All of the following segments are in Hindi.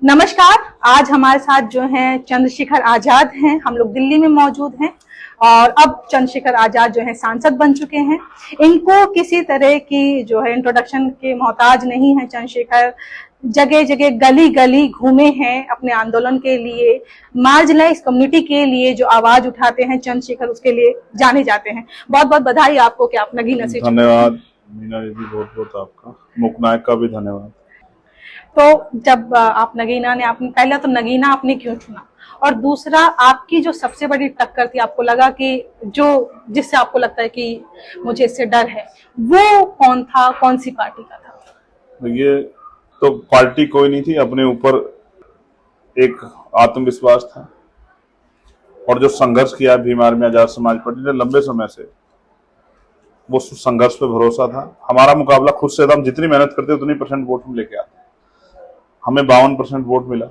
नमस्कार। आज हमारे साथ जो हैं चंद्रशेखर आजाद हैं। हम लोग दिल्ली में मौजूद हैं और अब चंद्रशेखर आजाद जो है सांसद बन चुके हैं। इनको किसी तरह की जो है इंट्रोडक्शन के मोहताज नहीं है। चंद्रशेखर जगह जगह गली गली घूमे हैं अपने आंदोलन के लिए, मार्जिनलाइज कम्युनिटी के लिए जो आवाज उठाते हैं चंद्रशेखर उसके लिए जाने जाते हैं। बहुत बहुत बधाई आपको कि आप नगीना से। धन्यवाद मीना जी, बहुत बहुत आपका। मुकनायक का भी धन्यवाद। तो जब आप नगीना ने आपने पहला तो नगीना आपने क्यों चुना, और दूसरा आपकी जो सबसे बड़ी टक्कर थी, आपको लगा कि जो जिससे आपको लगता है कि मुझे इससे डर है, वो कौन था, कौन सी पार्टी का था? ये तो पार्टी कोई नहीं थी, अपने ऊपर एक आत्मविश्वास था और जो संघर्ष किया भीम आर्मी आजाद समाज पार्टी ने लंबे समय से, वो संघर्ष पे भरोसा था। हमारा मुकाबला खुद से था, हम जितनी मेहनत करते उतनी परसेंट वोट हम लेके आते। हमें 52% वोट मिला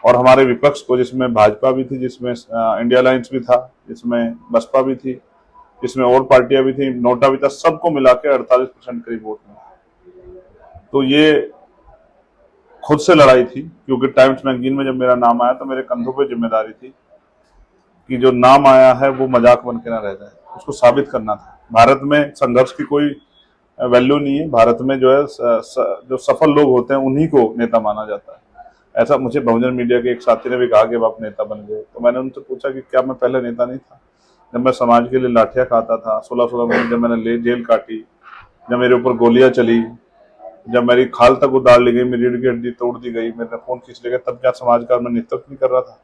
और हमारे विपक्ष को, जिसमें भाजपा भी थी, जिसमें इंडिया अलायंस भी था, जिसमें बसपा भी थी, जिसमें और पार्टियां भी थी, नोटा भी था, सबको मिला के 48% करीब वोट मिला। तो ये खुद से लड़ाई थी, क्योंकि टाइम्स मैगजीन में जब मेरा नाम आया तो मेरे कंधों पे जिम्मेदारी थी कि जो नाम आया है वो मजाक बन के ना रह जाए, उसको साबित करना था। भारत में संघर्ष की कोई वैल्यू नहीं है। भारत में जो है जो सफल लोग होते हैं उन्हीं को नेता माना जाता है। ऐसा मुझे बहुजन मीडिया के एक साथी ने भी कहा कि अब आप नेता बन गए। तो मैंने उनसे पूछा कि क्या मैं पहले नेता नहीं था? जब मैं समाज के लिए लाठियां खाता था, 16-16 महीने जब मैंने जेल काटी, जब मेरे ऊपर गोलियां चली, जब मेरी खाल तक उतार ली गई, मेरी रीढ़ की हड्डी तोड़ दी गई, मेरा खून खींच लिया गया, तब क्या समाज का मैं नेतृत्व नहीं कर रहा था?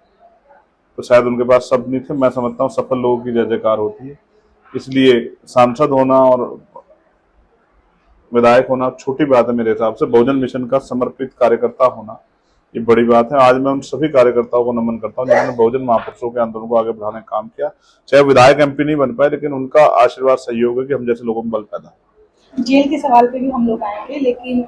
तो शायद उनके पास शब्द नहीं थे। मैं समझता हूँ सफल लोगों की जय जयकार होती है। इसलिए सांसद होना और विधायक होना छोटी बात है मेरे हिसाब से। बहुजन मिशन का समर्पित कार्यकर्ता होना ये बड़ी बात है। आज मैं उन सभी कार्यकर्ताओं को नमन करता हूँ जिन्होंने बहुजन महापुरुषों के आंदोलन को आगे बढ़ाने का काम किया। चाहे विधायक एमपी नहीं बन पाए, लेकिन उनका आशीर्वाद सहयोग है कि हम जैसे लोगों में बल पैदा। जेल के सवाल पे भी हम लोग आएंगे, लेकिन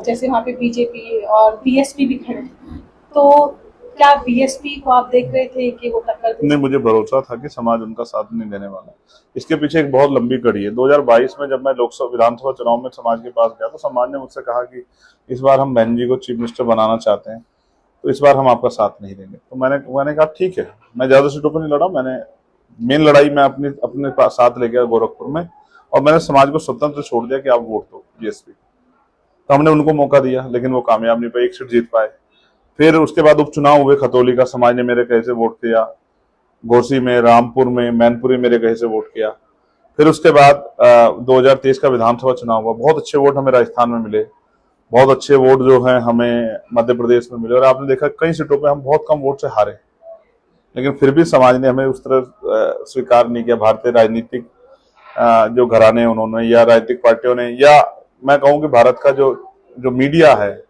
जैसे वहाँ पे बीजेपी और बीएसपी भी खड़े, तो क्या बीएसपी को आप देख रहे थे कि वो टक्कर दे? नहीं, मुझे भरोसा था कि समाज उनका साथ नहीं देने वाला। इसके पीछे एक बहुत लंबी कड़ी है। 2022 में जब मैं लोकसभा विधानसभा चुनाव में समाज के पास गया तो समाज ने मुझसे कहा कि इस बार हम बहन जी को चीफ मिनिस्टर बनाना चाहते हैं, तो इस बार हम आपका साथ नहीं देंगे। तो मैंने कहा ठीक है। मैं ज्यादा सीटों पर नहीं लड़ा। मैंने मेन लड़ाई मैं अपने साथ ले गया गोरखपुर में, और मैंने समाज को स्वतंत्र छोड़ दिया कि आप वोट दो बीएसपी। तो हमने उनको मौका दिया, लेकिन वो कामयाब नहीं पाए, एक सीट जीत पाए। फिर उसके बाद उपचुनाव हुए खतौली का, समाज ने मेरे कहे से वोट किया। घोसी में, रामपुर में, मैनपुरी मेरे कहे से वोट किया। फिर उसके बाद 2023 का विधानसभा चुनाव हुआ। बहुत अच्छे वोट हमें राजस्थान में मिले, बहुत अच्छे वोट जो है हमें मध्य प्रदेश में मिले, और आपने देखा कई सीटों पे हम बहुत कम वोट से हारे। लेकिन फिर भी समाज ने हमें उस तरह स्वीकार नहीं किया। भारतीय राजनीतिक जो घराने उन्होंने, या राजनीतिक पार्टियों ने, या मैं कहूँ कि भारत का जो मीडिया है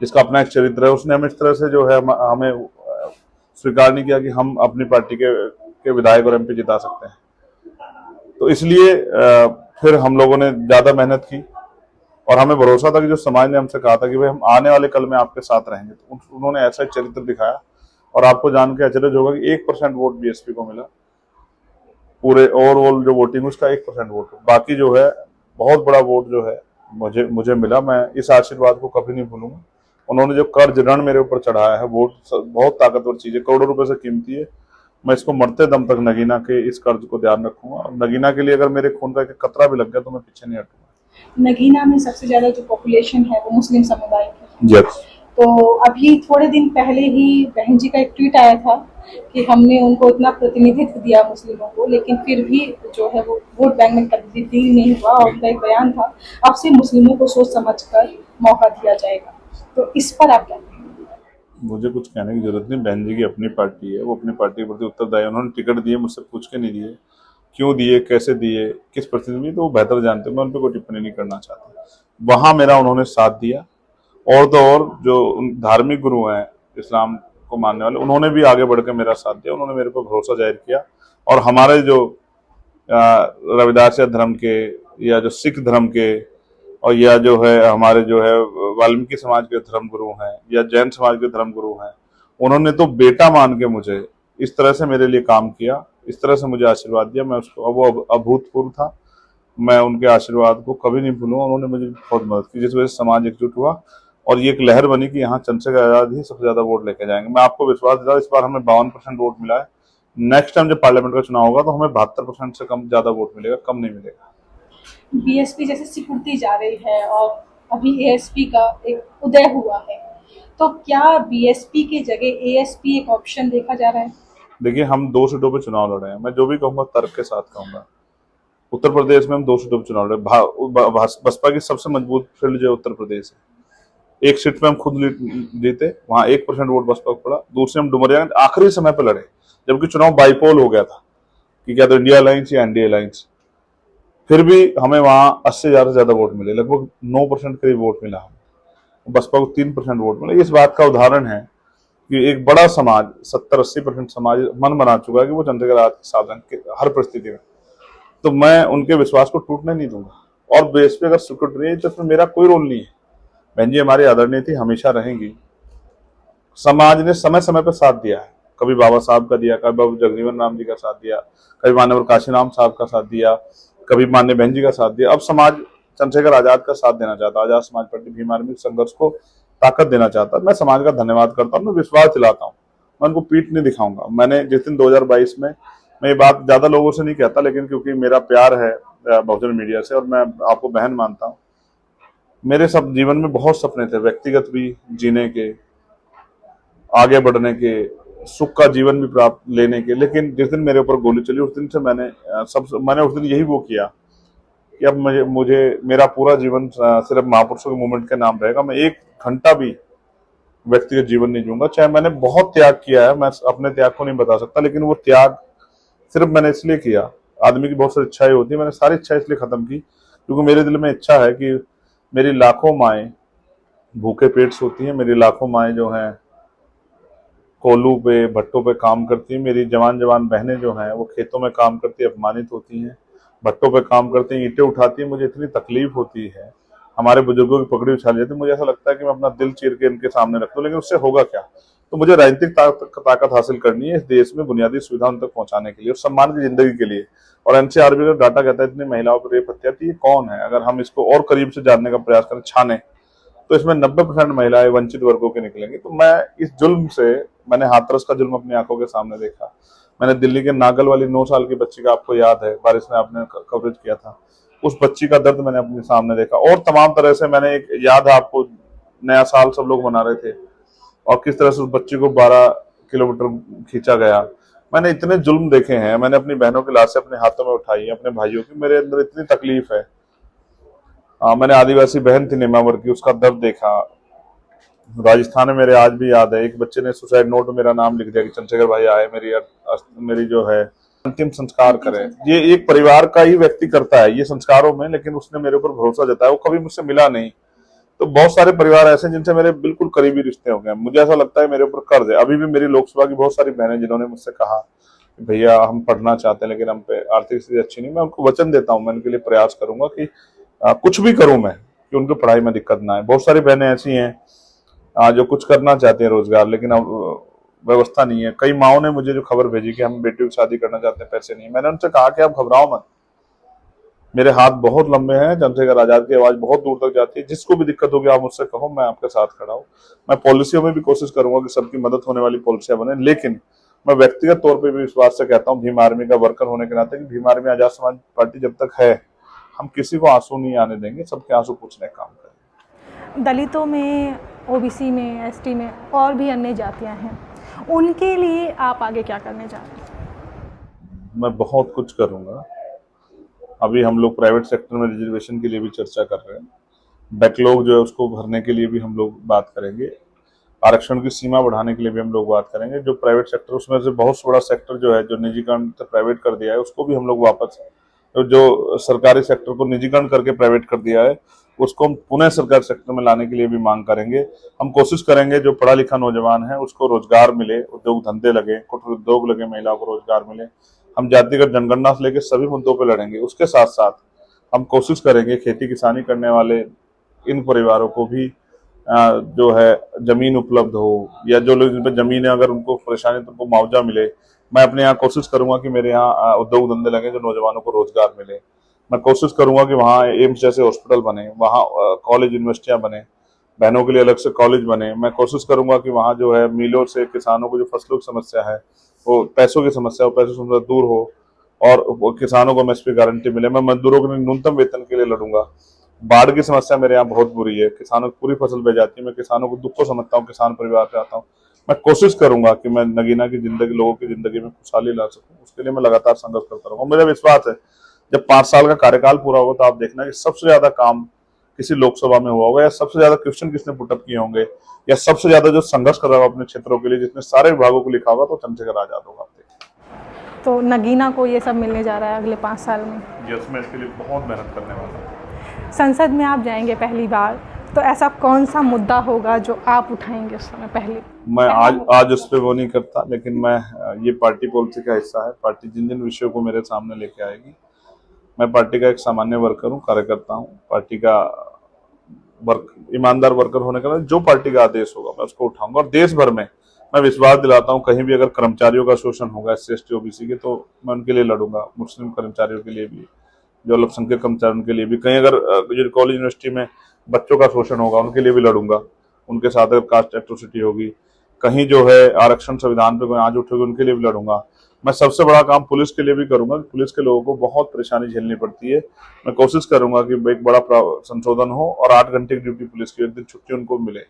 जिसका अपना एक चरित्र है, उसने हमें इस तरह से जो है हमें स्वीकार नहीं किया कि हम अपनी पार्टी के विधायक और एमपी जिता सकते हैं। तो इसलिए फिर हम लोगों ने ज्यादा मेहनत की, और हमें भरोसा था कि जो समाज ने हमसे कहा था कि भाई हम आने वाले कल में आपके साथ रहेंगे, तो उन्होंने ऐसा चरित्र दिखाया। और आपको जान के अचरज होगा कि 1% वोट बीएसपी को मिला। पूरे ओवरऑल जो वोटिंग उसका 1% वोट, बाकी जो है बहुत बड़ा वोट जो है मुझे मिला। मैं इस आशीर्वाद को कभी नहीं भूलूंगा। उन्होंने जो कर्ज ऋण मेरे ऊपर चढ़ाया है, वोट बहुत ताकतवर चीज है, करोड़ों रुपए से कीमती है। मैं इसको मरते दम तक नगीना के इस कर्ज को ध्यान रखूंगा, और नगीना के लिए अगर मेरे खून का कतरा भी लग गया तो मैं पीछे नहीं हटूंगा। नगीना में सबसे ज्यादा जो पॉपुलेशन है वो मुस्लिम समुदाय की है। यस। तो अभी थोड़े दिन पहले ही बहन जी का एक ट्वीट आया था कि हमने उनको इतना प्रतिनिधित्व दिया मुस्लिमों को, लेकिन फिर भी जो है वो वोट बैंक में तब्दील नहीं हुआ। और उनका एक बयान था, अब से मुस्लिमों को सोच समझकर मौका दिया जाएगा। तो इस पर आप क्या कहेंगे? मुझे कुछ कहने की जरूरत नहीं। बहन जी की अपनी पार्टी है, वो अपनी पार्टी के प्रति उत्तरदायी। उन्होंने टिकट दिए, मुझसे पूछ के नहीं दिए, क्यों दिए, कैसे दिए, किस परिस्थिति में, तो वो बेहतर जानते हैं। मैं उन पर कोई टिप्पणी नहीं करना चाहता। वहां मेरा उन्होंने साथ दिया। और तो और जो धार्मिक गुरु हैं इस्लाम को मानने वाले, उन्होंने भी आगे बढ़कर मेरा साथ दिया। उन्होंने मेरे पर भरोसा जाहिर किया। और हमारे जो रविदासिया धर्म के, या जो सिख धर्म के, और या जो है हमारे जो है वाल्मीकि समाज के धर्म गुरु हैं, या जैन समाज के धर्म गुरु हैं, उन्होंने तो बेटा मान के मुझे इस तरह से मेरे लिए काम किया, इस तरह से मुझे आशीर्वाद दिया। मैं उसको, वो अभूतपूर्व था। मैं उनके आशीर्वाद को कभी नहीं भूलूंगा। उन्होंने मुझे बहुत मदद की, जिस वजह से समाज एकजुट हुआ। और ये एक लहर बनी कि यहाँ चंद्रशेखर आजाद ही सबसे ज्यादा वोट लेके जाएंगे। मैं आपको विश्वास दिला, इस बार हमें 52% वोट मिला है। नेक्स्ट टाइम जब पार्लियामेंट का चुनाव होगा तो हमें 72% से कम ज्यादा वोट मिलेगा, कम नहीं मिलेगा। बीएसपी जैसे सिकुड़ती जा रही है और अभी एएसपी का एक उदय हुआ है, तो क्या बीएसपी के जगह एएसपी एक ऑप्शन देखा जा रहा है? देखिए, हम 2 सीटों पे चुनाव लड़ रहे हैं। मैं जो भी कहूंगा तर्क के साथ कहूंगा। उत्तर प्रदेश में हम 2 सीटों पे चुनाव लड़ रहे हैं। बसपा की सबसे मजबूत फील्ड जो उत्तर प्रदेश है, एक सीट पे हम खुद जीते, वहां 1% वोट बसपा को पड़ा। दूसरे हम डुमरिया आखिरी समय पे लड़े, जबकि चुनाव बाईपोल हो गया था कि क्या तो इंडिया अलायंस या एनडीए अलायंस। फिर भी हमें वहां 80,000 से ज्यादा वोट मिले, लगभग 9% करीब वोट मिला हमें। बसपा को 3% वोट मिला। इस बात का उदाहरण है कि एक बड़ा समाज, 70-80% समाज मन बना चुका है कि वो चंद्रशेखर आजाद के साथ हैं हर परिस्थिति में। तो मैं उनके विश्वास को टूटने नहीं दूंगा। और बीएसपी अगर सिकुड़ रही है तो इसमें मेरा कोई रोल नहीं है। बहन जी हमारी आदरणीय थी, हमेशा रहेंगी। समाज ने समय समय पर साथ दिया है, कभी बाबा साहब का दिया, कभी बाबू जगजीवन राम जी का साथ दिया, कभी माननीय काशीराम साहब का साथ दिया, कभी माननीय बहन जी का साथ दिया। अब समाज चंद्रशेखर आजाद का साथ देना चाहता है। आजाद समाज पार्टी भीम आर्मी संघर्ष को ताकत देना चाहता है। मैं समाज का धन्यवाद करता हूँ, मैं विश्वास दिलाता हूँ, मैं उनको पीठ नहीं दिखाऊंगा। मैंने जिस दिन 2022 में, मैं ये बात ज्यादा लोगों से नहीं कहता, लेकिन क्योंकि मेरा प्यार है बहुजन मीडिया से और मैं आपको बहन मानता हूँ, मेरे सब जीवन में बहुत सपने थे, व्यक्तिगत भी जीने के, आगे बढ़ने के, सुख का जीवन भी प्राप्त लेने के। लेकिन जिस दिन मेरे ऊपर गोली चली, उस दिन से मैंने उस दिन यही वो किया कि अब मुझे मेरा पूरा जीवन सिर्फ महापुरुषों के मूवमेंट के नाम रहेगा। मैं 1 घंटा भी व्यक्तिगत जीवन नहीं जीऊंगा। चाहे मैंने बहुत त्याग किया है, मैं अपने त्याग को नहीं बता सकता, लेकिन वो त्याग सिर्फ मैंने इसलिए किया। आदमी की बहुत सारी इच्छाएं होती है, मैंने सारी इच्छाएं इसलिए खत्म की क्योंकि मेरे दिल में इच्छा है कि मेरी लाखों माएँ भूखे पेट सोती हैं, मेरी लाखों माएँ जो हैं कोल्हू पे, भट्टों पे काम करती हैं, मेरी जवान जवान बहनें जो हैं वो खेतों में काम करती, अपमानित होती हैं, भट्टों पे काम करती हैं, ईंटें उठाती हैं। मुझे इतनी तकलीफ होती है, हमारे बुजुर्गों की पकड़ी उछाली जाती है। मुझे ऐसा लगता है कि मैं अपना दिल चीर के इनके सामने रख दूं, लेकिन उससे होगा क्या? तो मुझे राजनीतिक ताकत हासिल करनी है इस देश में बुनियादी सुविधा उन तक पहुंचाने के लिए और सम्मान की जिंदगी के लिए। और एनसीआरबी का डाटा कहता है इतनी महिलाओं पर रेप हत्या थी, ये कौन है? अगर हम इसको और करीब से जानने का प्रयास करें, छाने, तो इसमें 90% महिलाएं वंचित वर्गों के निकलेंगी। तो मैं इस जुल्म से, मैंने हाथरस का जुल्म अपनी आंखों के सामने देखा, मैंने दिल्ली के नागल वाली 9 साल की बच्ची का, आपको याद है बारिश में आपने कवरेज किया था, उस बच्ची का दर्द मैंने अपने सामने देखा। और तमाम तरह से मैंने, एक याद है आपको, नया साल सब लोग मना रहे थे और किस तरह से उस बच्ची को 12 किलोमीटर खींचा गया। मैंने इतने जुल्म देखे हैं, मैंने अपनी बहनों की लाशें अपने हाथों में उठाई है, अपने भाइयों की, मेरे अंदर इतनी तकलीफ है। मैंने आदिवासी बहन थी नेमावर की, उसका दर्द देखा। राजस्थान में मेरे आज भी याद है, एक बच्चे ने सुसाइड नोट में मेरा नाम लिख दिया कि चंद्रशेखर भाई आए मेरी जो है अंतिम संस्कार करें। ये एक परिवार का ही व्यक्ति करता है ये संस्कारों में, लेकिन उसने मेरे ऊपर भरोसा जताया, वो कभी मुझसे मिला नहीं। तो बहुत सारे परिवार ऐसे हैं जिनसे मेरे बिल्कुल करीबी रिश्ते हो गए। मुझे ऐसा लगता है मेरे ऊपर कर्ज है। अभी भी मेरी लोकसभा की बहुत सारी बहनें जिन्होंने मुझसे कहा भैया हम पढ़ना चाहते हैं लेकिन हम पे आर्थिक स्थिति अच्छी नहीं, मैं उनको वचन देता हूँ, मैं उनके लिए प्रयास करूंगा कि कुछ भी करूं मैं कि उनको पढ़ाई में दिक्कत ना आए। बहुत सारी बहनें ऐसी हैं जो कुछ करना चाहती हैं रोजगार, लेकिन अब व्यवस्था नहीं है। कई माओं ने मुझे जो खबर भेजी कि हम बेटियों की शादी करना चाहते हैं, पैसे नहीं। मैंने उनसे कहा कि आप घबराओ मत, मेरे हाथ बहुत लंबे हैं, चंद्रशेखर आजाद की आवाज बहुत दूर तक जाती है। जिसको भी दिक्कत होगी आप मुझसे कहो, मैं आपके साथ खड़ा हूं। मैं पॉलिसियों में भी कोशिश करूंगा कि सबकी मदद होने वाली पॉलिसियां बने, लेकिन मैं व्यक्तिगत तौर पर भी विश्वास से कहता हूँ भीम आर्मी का वर्कर होने के नाते कि भीम आर्मी आजाद समाज पार्टी जब तक है, हम किसी को आंसू नहीं आने देंगे, सबके आंसू पूछने का काम करेंगे। दलितों में, ओबीसी में, एसटी में और भी अन्य जातियां हैं, उनके लिए आप आगे क्या करने जा रहे हैं? मैं बहुत कुछ करूंगा। अभी हम लोग प्राइवेट सेक्टर में रिजर्वेशन के लिए भी चर्चा कर रहे हैं। बैकलॉग जो है उसको भरने के लिए भी हम लोग बात करेंगे। आरक्षण की सीमा बढ़ाने के लिए भी हम लोग बात करेंगे। जो प्राइवेट सेक्टर, उसमें से बहुत बड़ा सेक्टर जो है, जो निजीकरण से प्राइवेट कर दिया है, उसको भी हम लोग वापस, जो सरकारी सेक्टर को निजीकरण करके प्राइवेट कर दिया है, उसको हम पुनः सरकारी सेक्टर में लाने के लिए भी मांग करेंगे। हम कोशिश करेंगे जो पढ़ा लिखा नौजवान है उसको रोजगार मिले, उद्योग धंधे लगे, कुटीर उद्योग लगे, महिलाओं को रोजगार मिले। हम जातिगत जनगणना से लेकर सभी मुद्दों पर लड़ेंगे। उसके साथ साथ हम कोशिश करेंगे खेती किसानी करने वाले इन परिवारों को भी जो है जमीन उपलब्ध हो, या जो लोग जिन पर जमीन है अगर उनको परेशानी तो उनको मुआवजा मिले। मैं अपने यहाँ कोशिश करूंगा कि मेरे यहाँ उद्योग धंधे लगे, जो नौजवानों को रोजगार मिले। मैं कोशिश करूंगा कि वहाँ एम्स जैसे हॉस्पिटल बने, वहाँ कॉलेज यूनिवर्सिटियां बने, बहनों के लिए अलग से कॉलेज बने। मैं कोशिश करूंगा कि वहाँ जो है मिलों से किसानों को जो फसलों की समस्या है, वो पैसों की समस्या हो, पैसों से दूर हो, और वो किसानों को एमएसपी गारंटी मिले। मैं मजदूरों के न्यूनतम वेतन के लिए लड़ूंगा। बाढ़ की समस्या मेरे यहाँ बहुत बुरी है, किसानों की पूरी फसल बह जाती है। मैं किसानों को दुख को समझता हूँ, किसान परिवार से आता हूँ। मैं कोशिश करूंगा कि मैं नगीना की जिंदगी, लोगों की जिंदगी में खुशहाली ला सकूं। उसके लिए मैं लगातार संघर्ष करता रहूंगा। मुझे विश्वास है जब 5 साल का कार्यकाल पूरा होगा तो आप देखना कि सबसे ज्यादा काम किसी लोकसभा में हुआ होगा, या सबसे ज्यादा क्वेश्चन किसने पुटअप किए होंगे, या सबसे ज्यादा जो संघर्ष कर रहा होगा अपने क्षेत्रों के लिए, जिसने सारे विभागों को लिखा होगा, तो चंद्रशेखर आजाद होगा। तो नगीना को ये सब मिलने जा रहा है अगले 5 साल में। यस, मैं इसके लिए बहुत मेहनत करने वाला हूँ। संसद में आप जाएंगे पहली बार, तो ऐसा कौन सा मुद्दा होगा जो आप उठाएंगे उस समय पहले? मैं आज उस पर वो नहीं करता, लेकिन मैं ये पार्टी पॉलिसी का हिस्सा है। पार्टी जिन जिन विषयों को मेरे सामने लेके आएगी, मैं पार्टी का एक सामान्य वर्कर हूँ, कार्यकर्ता हूँ। पार्टी का ईमानदार वर्कर होने का जो पार्टी का आदेश होगा मैं उसको उठाऊंगा। और देश भर में मैं विश्वास दिलाता हूँ, कहीं भी अगर कर्मचारियों का शोषण होगा SC ST OBC के, तो मैं उनके लिए लड़ूंगा। मुस्लिम कर्मचारियों के लिए भी, जो अल्पसंख्यक कर्मचारियों के लिए भी, कहीं अगर कॉलेज यूनिवर्सिटी में बच्चों का शोषण होगा उनके लिए भी लड़ूंगा। उनके साथ अगर कास्ट एट्रोसिटी होगी, कहीं जो है आरक्षण संविधान पे कोई आंच उठेगी, उनके लिए भी लड़ूंगा। मैं सबसे बड़ा काम पुलिस के लिए भी करूंगा। पुलिस के लोगों को बहुत परेशानी झेलनी पड़ती है। मैं कोशिश करूंगा कि एक बड़ा संशोधन हो और 8 घंटे की ड्यूटी पुलिस की, एक दिन छुट्टी उनको मिले।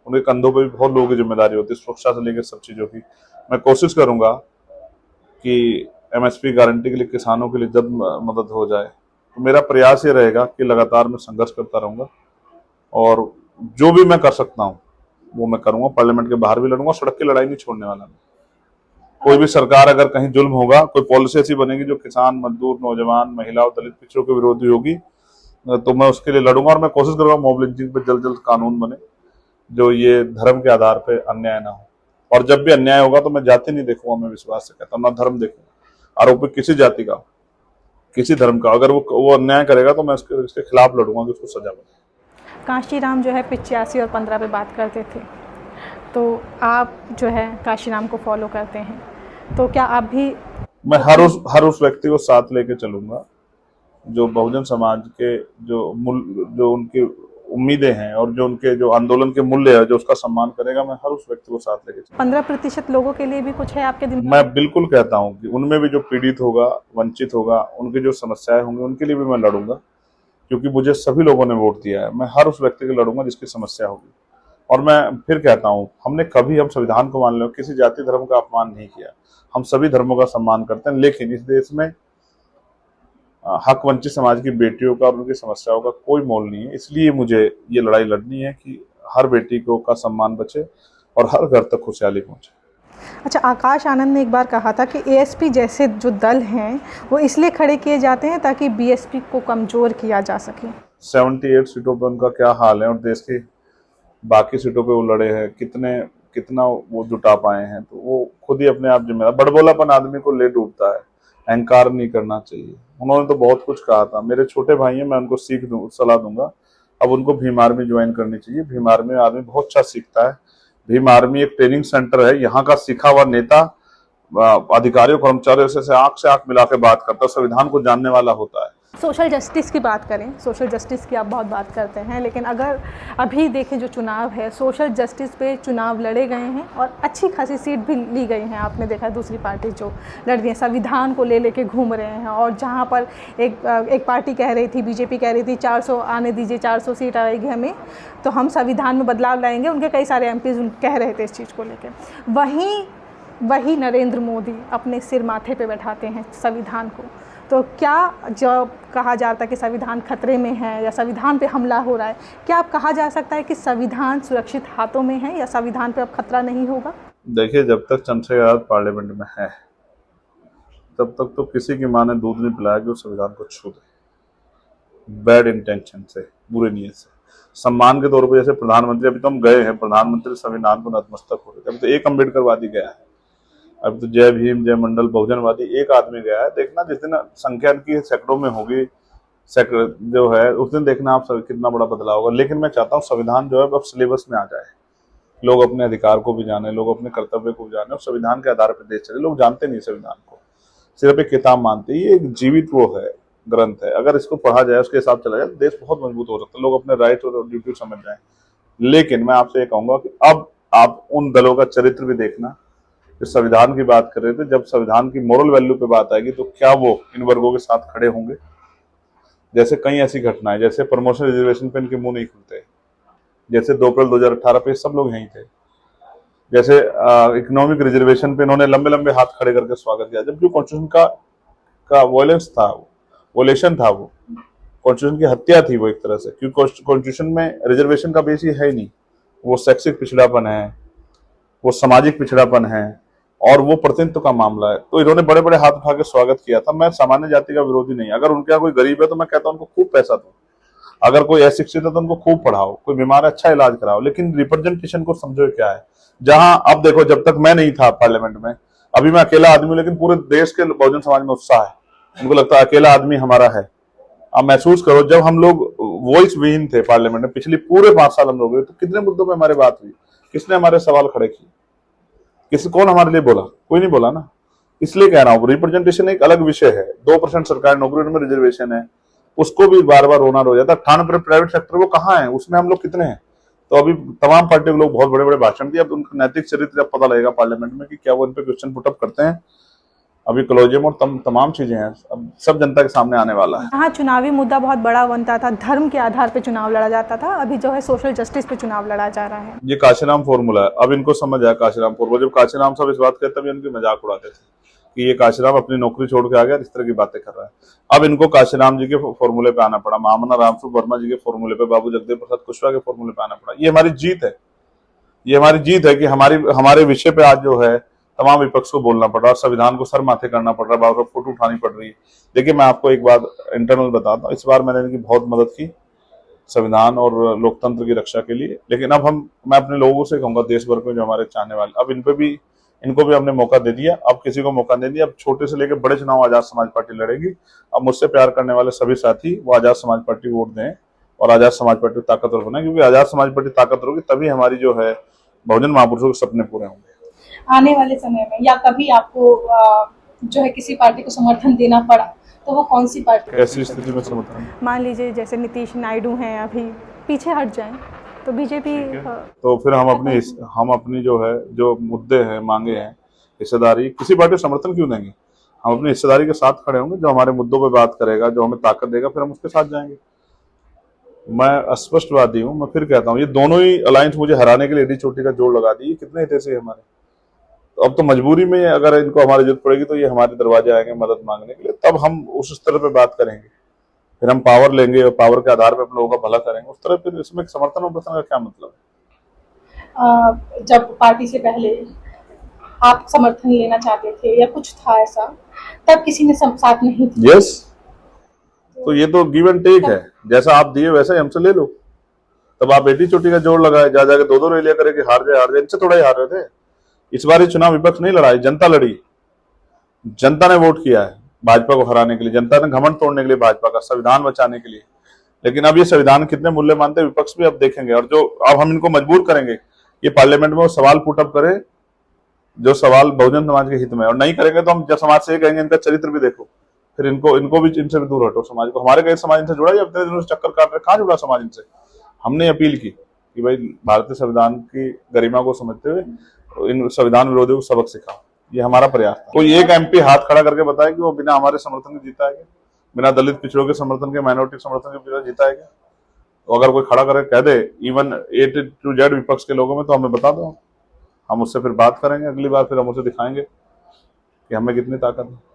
उनके कंधों पर भी बहुत लोगों की जिम्मेदारी होती है, सुरक्षा से लेकर सब चीजों की। मैं कोशिश करूंगा कि MSP गारंटी के लिए किसानों के लिए जब मदद हो जाए, तो मेरा प्रयास ये रहेगा कि लगातार मैं संघर्ष करता रहूंगा, और जो भी मैं कर सकता हूँ वो मैं करूंगा। पार्लियामेंट के बाहर भी लड़ूंगा, सड़क की लड़ाई नहीं छोड़ने वाला मैं। कोई भी सरकार अगर कहीं जुल्म होगा, कोई पॉलिसी ऐसी बनेगी जो किसान, मजदूर, नौजवान, महिलाओं, दलित, पिछड़ों के विरोधी होगी, तो मैं उसके लिए लड़ूंगा। और मैं कोशिश करूंगा मॉब लिंचिंग पे जल्द जल्द कानून बने, जो ये धर्म के आधार पे अन्याय ना हो। और जब भी अन्याय होगा तो मैं जाति नहीं देखूंगा, मैं विश्वास से कहता हूँ, ना धर्म देखूंगा। आरोपी किसी जाति का, किसी धर्म का अगर वो अन्याय करेगा तो मैं उसके खिलाफ लड़ूंगा कि उसको सजा मिले। कांशीराम जो है 85 और 15 पे बात करते थे, तो आप जो है कांशीराम को फॉलो करते हैं, तो क्या आप भी? मैं हर उस व्यक्ति को साथ लेके चलूंगा जो बहुजन समाज के जो उनकी उम्मीदें हैं और जो उनके जो आंदोलन के मूल्य है, जो उसका सम्मान करेगा। मैं हर उस व्यक्ति को साथ लेके चलूंगा। 15% लोगों के लिए भी कुछ है आपके दिमाग में? मैं बिल्कुल कहता हूँ कि उनमें भी जो पीड़ित होगा, वंचित होगा, उनकी जो समस्याएं होंगी, उनके लिए भी मैं लड़ूंगा, क्योंकि मुझे सभी लोगों ने वोट दिया है। मैं हर उस व्यक्ति के लड़ूंगा जिसकी समस्या होगी। और मैं फिर कहता हूँ, हम संविधान को मान लो, किसी जाति धर्म का अपमान नहीं किया। हम सभी धर्मों का सम्मान करते हैं, लेकिन इस देश में हक वंचित समाज की बेटियों का और उनकी समस्याओं का कोई मोल नहीं है। इसलिए मुझे ये लड़ाई लड़नी है कि हर बेटी को का सम्मान बचे और हर घर तक खुशहाली पहुंचे। अच्छा, आकाश आनंद ने एक बार कहा था कि ASP जैसे जो दल हैं वो इसलिए खड़े किए जाते हैं ताकि BSP को कमजोर किया जा सके। 78 सीटों पर उनका क्या हाल है, और देश की बाकी सीटों पे वो लड़े हैं, कितना वो जुटा पाए हैं, तो वो खुद ही अपने आप जिम्मेदार। बड़बोलापन आदमी को ले डूबता है, अहंकार नहीं करना चाहिए। उन्होंने तो बहुत कुछ कहा था। मेरे छोटे भाई हैं, मैं उनको सलाह दूंगा, अब उनको भीम आर्मी ज्वाइन करनी चाहिए। भीम आर्मी में आदमी बहुत अच्छा सीखता है। भीम आर्मी एक ट्रेनिंग सेंटर है। यहाँ का सीखा हुआ नेता अधिकारियों, कर्मचारियों से आंख मिला के बात करता है, संविधान को जानने वाला होता है। सोशल जस्टिस की बात करें, सोशल जस्टिस की आप बहुत बात करते हैं, लेकिन अगर अभी देखें जो चुनाव है, सोशल जस्टिस पे चुनाव लड़े गए हैं और अच्छी खासी सीट भी ली गई हैं। आपने देखा दूसरी पार्टी जो लड़ रही है संविधान को लेके घूम रहे हैं, और जहां पर एक पार्टी कह रही थी, BJP कह रही थी 400 आने दीजिए, 400 सीट आएगी हमें तो हम संविधान में बदलाव लाएंगे। उनके कई सारे MPs कह रहे थे इस चीज़ को लेकर। वही नरेंद्र मोदी अपने सिर माथे पे बैठाते हैं संविधान को। तो क्या जब कहा जाता है कि संविधान खतरे में है या संविधान पे हमला हो रहा है, क्या आप कहा जा सकता है कि संविधान सुरक्षित हाथों में है या संविधान पे अब खतरा नहीं होगा? देखिए, जब तक चंद्रशेखर आजाद पार्लियामेंट में है तब तक तो किसी की माँ ने दूध नहीं पिलाया कि उस संविधान को छू दे, बैड इंटेंशन से, बुरी नीयत से। सम्मान के तौर पर जैसे प्रधानमंत्री, अभी तो हम गए हैं, प्रधानमंत्री संविधान को नतमस्तक हो रहे थे। अभी तो एक अम्बेडकरवादी गया है, अब तो जय भीम, जय मंडल, बहुजनवादी एक आदमी गया है। देखना जिस दिन संख्या की सैकड़ों में होगी, जो है, उस दिन देखना आप कितना बड़ा बदलाव होगा। लेकिन मैं चाहता हूँ संविधान जो है अब सिलेबस में आ जाए, लोग अपने अधिकार को भी जाने, लोग अपने कर्तव्य को भी जाने, और संविधान के आधार पर देश चले। लोग जानते नहीं संविधान को, सिर्फ एक किताब मानते हैं। ये एक जीवित वो है, ग्रंथ है। अगर इसको पढ़ा जाए, उसके हिसाब चला जाए, देश बहुत मजबूत हो सकता है। लोग अपने राइट और ड्यूटी समझ जाए, लेकिन मैं आपसे ये कहूंगा कि अब आप उन दलों का चरित्र भी देखना जो संविधान की बात कर रहे थे। जब संविधान की मोरल वैल्यू पे बात आएगी तो क्या वो इन वर्गों के साथ खड़े होंगे? जैसे कई ऐसी घटनाएं, जैसे प्रमोशन रिजर्वेशन पे इनके मुंह नहीं खुलते, जैसे 2 अप्रैल 2018 पे सब लोग यहीं थे, जैसे इकोनॉमिक रिजर्वेशन पे इन्होंने लंबे लंबे हाथ खड़े करके स्वागत किया, जबकि कॉन्स्टिट्यूशन का वॉयलेंस था, वोलेशन था, वो कॉन्स्टिट्यूशन की हत्या थी वो एक तरह से, क्योंकि कॉन्स्टिट्यूशन में रिजर्वेशन का बेस ही है ही नहीं। वो शैक्षिक पिछड़ापन है, वो सामाजिक पिछड़ापन है, और वो प्रतिनिधित्व का मामला है। तो इन्होंने बड़े बड़े हाथ उठा के स्वागत किया था। मैं सामान्य जाति का विरोधी नहीं, अगर उनके यहाँ कोई गरीब है तो मैं कहता हूँ उनको खूब पैसा दो, अगर कोई अशिक्षित है तो उनको खूब पढ़ाओ, कोई बीमार है अच्छा इलाज कराओ, लेकिन रिप्रेजेंटेशन को समझो क्या है। जहां अब देखो, जब तक मैं नहीं था पार्लियामेंट में, अभी मैं अकेला आदमी हूं, लेकिन पूरे देश के बहुजन समाज में उत्साह है, उनको लगता है अकेला आदमी हमारा है। अब महसूस करो, जब हम लोग वॉइस विहीन थे पार्लियामेंट में, पिछली पूरे 5 साल हम लोग रहे, तो कितने मुद्दों पर हमारी बात हुई, किसने हमारे सवाल खड़े किए, कौन हमारे लिए बोला? कोई नहीं बोला ना। इसलिए कह रहा हूं, रिप्रेजेंटेशन एक अलग विषय है। 2% सरकारी नौकरियों में रिजर्वेशन है, उसको भी बार बार होना हो जाता है। 98 प्राइवेट सेक्टर वो कहाँ है, उसमें हम लोग कितने हैं? तो अभी तमाम पार्टियों के लोग बहुत बड़े बड़े भाषण दिए, अब उनका नैतिक चरित्र जब पता लगेगा पार्लियामेंट में कि क्या वो इन पे क्वेश्चन पुटअप करते हैं। अभी कॉलोजियम और तमाम चीजें हैं, अब सब जनता के सामने आने वाला है। यहाँ चुनावी मुद्दा बहुत बड़ा बनता था, धर्म के आधार पर चुनाव लड़ा जाता था, अभी जो है सोशल जस्टिस पे चुनाव लड़ा जा रहा है। ये काशीराम फॉर्मूला है, अब इनको समझ आया काशीराम फॉर्मूला। जब काशीराम साहब इस बात कहते तभी इनकी मजाक उड़ाते थे कि ये काशीराम अपनी नौकरी छोड़ के आ गया, इस तरह की बातें कर रहा है। अब इनको काशीराम जी के फॉर्मूले पे आना पड़ा, महामना रामस्वरूप वर्मा जी के फॉर्मूले पे, बाबू जगदेव प्रसाद कुशवाहा के फॉर्मूले पे आना पड़ा। ये हमारी जीत है, ये हमारी जीत है कि हमारे विषय पे आज जो है तमाम विपक्ष को बोलना पड़ रहा है, संविधान को सर माथे करना पड़ रहा है, बार बार फोटो उठानी पड़ रही है। देखिए, मैं आपको एक बात इंटरनल बताता हूँ, इस बार मैंने इनकी बहुत मदद की संविधान और लोकतंत्र की रक्षा के लिए, लेकिन अब मैं अपने लोगों से कहूंगा, देश भर में जो हमारे चाहने वाले, अब इनको भी हमने मौका दे दिया। अब किसी को मौका नहीं दिया, अब छोटे से लेकर बड़े चुनाव आजाद समाज पार्टी लड़ेगी। अब मुझसे प्यार करने वाले सभी साथी वो आजाद समाज पार्टी वोट दें और आजाद समाज पार्टी ताकतवर बनाए, क्योंकि आजाद समाज पार्टी ताकतवर होगी तभी हमारी जो है बहुजन महापुरुषों के सपने पूरे होंगे। आने वाले समय में या कभी आपको जो है किसी पार्टी को समर्थन देना पड़ा तो वो कौन सी पार्टी? ऐसी स्थिति में समर्थन, मान लीजिए जैसे नीतीश नायडू हैं, अभी पीछे हट जाएं तो बीजेपी, तो फिर हम अपनी जो है, जो मुद्दे हैं, मांगे हैं, हिस्सेदारी, किसी पार्टी को समर्थन क्यों देंगे? हम अपनी हिस्सेदारी के साथ खड़े होंगे, जो हमारे मुद्दों पे बात करेगा, जो हमें ताकत देगा, फिर हम उसके साथ जाएंगे। मैं स्पष्टवादी हूं, मैं फिर कहता हूं, ये दोनों ही अलायंस मुझे हराने के लिए एडी चोटी का जोड़ लगा दी। कितने हितैषी है हमारे, तो अब तो मजबूरी में अगर इनको हमारी जरूरत पड़ेगी तो ये हमारे दरवाजे आएंगे मदद मांगने के लिए, तब हम उस स्तर पे बात करेंगे, फिर हम पावर लेंगे और पावर के आधार पर अपने लोगों का भला करेंगे। उस तरह फिर इसमें समर्थन और प्रश्न का क्या मतलब है? जब पार्टी से पहले आप समर्थन लेना चाहते थे या कुछ था ऐसा, तब किसी ने साथ नहीं दिया? यस, तो ये तो गिव एंड टेक है, जैसा आप दिए वैसा ही हमसे ले लो। तब आप बेटी चोटी का जोड़ लगाए, जा जाके 2-2 रैलियां करे कि हार जाए, इनसे थोड़ा ही हार रहे थे। इस बार ये चुनाव विपक्ष नहीं लड़ा, जनता लड़ी। जनता ने वोट किया है भाजपा को हराने के लिए, जनता ने घमंड तोड़ने के लिए भाजपा का, संविधान बचाने के लिए। लेकिन अब ये संविधान कितने मूल्य मानते हैं विपक्ष भी अब देखेंगे, और जो अब हम इनको मजबूर करेंगे ये पार्लियामेंट में वो सवाल पुटअप करे जो सवाल बहुजन समाज के हित में, और नहीं करेंगे तो हम जब समाज से कहेंगे इनका चरित्र भी देखो, फिर इनको भी इनसे भी दूर हटो। समाज को, हमारे कई समाज इनसे जुड़ा, इतने दिनों से चक्कर काट रहे, कहाँ जुड़ा समाज इनसे? हमने अपील की कि भाई भारतीय संविधान की गरिमा को समझते हुए इन संविधान विरोधियों को सबक सिखाओ, ये हमारा प्रयास था। कोई एक एमपी हाथ खड़ा करके बताए कि वो बिना हमारे समर्थन के जीता है क्या? बिना दलित पिछड़ों के समर्थन के, माइनॉरिटी समर्थन के जीता है क्या? तो अगर कोई खड़ा करके कह they even A to Z विपक्ष के लोगों में, तो हमें बता दो, हम उससे फिर बात करेंगे अगली बार, फिर हम उसे दिखाएंगे कि हमें कितनी ताकत है।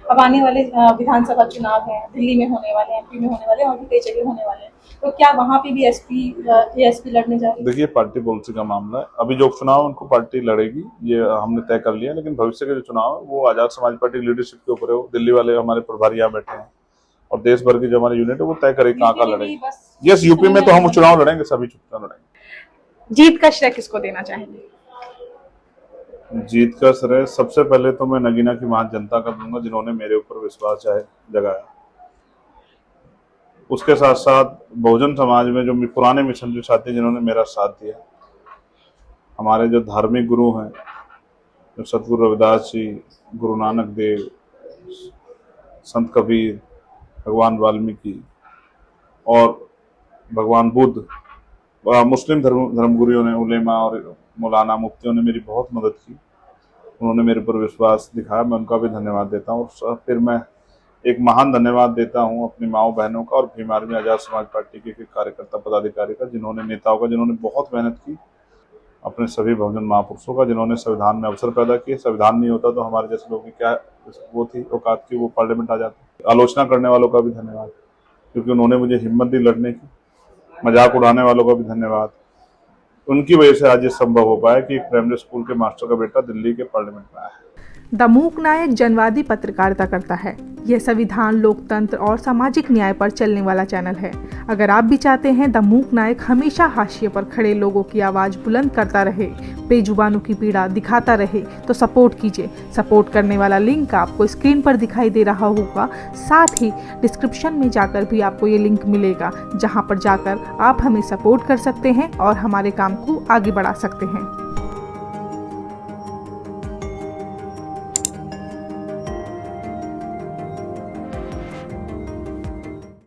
अब आने वाले विधानसभा चुनाव हैं, दिल्ली में होने वाले हैं, MP में होने वाले हैं और भी कई जगह होने वाले हैं, तो क्या वहां पे भी ASP लड़ने जा रही है? देखिए, पार्टी पॉलिसी का मामला है, अभी जो चुनाव उनको पार्टी लड़ेगी ये हमने तय कर लिया, लेकिन भविष्य के जो चुनाव है वो आजाद समाज पार्टी की लीडरशिप के ऊपर है। वो दिल्ली वाले हमारे प्रभारी यहाँ बैठे हैं और देश भर की जो हमारी यूनिट है वो तय करेगी कहाँ का लड़ेगी। यस, यूपी में तो हम चुनाव लड़ेंगे, सभी चुनाव लड़ेंगे। जीत का श्रेय किसको देना चाहेंगे? जीत का श्रेय सबसे पहले तो मैं नगीना की महान जनता का दूंगा, जिन्होंने मेरे ऊपर विश्वास जगाया। उसके साथ साथ बहुजन समाज में जो पुराने मिशनरी साथी जिन्होंने मेरा साथ दिया, हमारे जो धार्मिक गुरु हैं, जो सतगुरु रविदास जी, गुरु नानक देव, संत कबीर, भगवान वाल्मीकि और भगवान बुद्ध, मुस्लिम धर्मगुरुओं ने, उलेमा और मौलाना मुफ्तियों ने मेरी बहुत मदद की। उन्होंने मेरे पर विश्वास दिखाया, मैं उनका भी धन्यवाद देता हूँ। और फिर मैं एक महान धन्यवाद देता हूँ अपनी माओ बहनों का और भीम आर्मी आज़ाद समाज पार्टी के कार्यकर्ता पदाधिकारी का, जिन्होंने, नेताओं का, जिन्होंने बहुत मेहनत की, अपने सभी बहुजन महापुरुषों का, जिन्होंने संविधान में अवसर पैदा किए। संविधान नहीं होता तो हमारे जैसे लोगों की क्या वो थी औकात की, वो पार्लियामेंट आ जाती। आलोचना करने वालों का भी धन्यवाद, क्योंकि उन्होंने मुझे हिम्मत दी लड़ने की। मजाक उड़ाने वालों का भी धन्यवाद, उनकी वजह से आज ये संभव हो पाया कि एक प्राइमरी स्कूल के मास्टर का बेटा दिल्ली के पार्लियामेंट में आया है। द मूक नायक जनवादी पत्रकारिता करता है। यह संविधान, लोकतंत्र और सामाजिक न्याय पर चलने वाला चैनल है। अगर आप भी चाहते हैं द मूक नायक हमेशा हाशिए पर खड़े लोगों की आवाज़ बुलंद करता रहे, बेजुबानों की पीड़ा दिखाता रहे, तो सपोर्ट कीजिए। सपोर्ट करने वाला लिंक आपको स्क्रीन पर दिखाई दे रहा होगा। साथ ही डिस्क्रिप्शन में जाकर भी आपको ये लिंक मिलेगा, जहाँ पर जाकर आप हमें सपोर्ट कर सकते हैं और हमारे काम को आगे बढ़ा सकते हैं।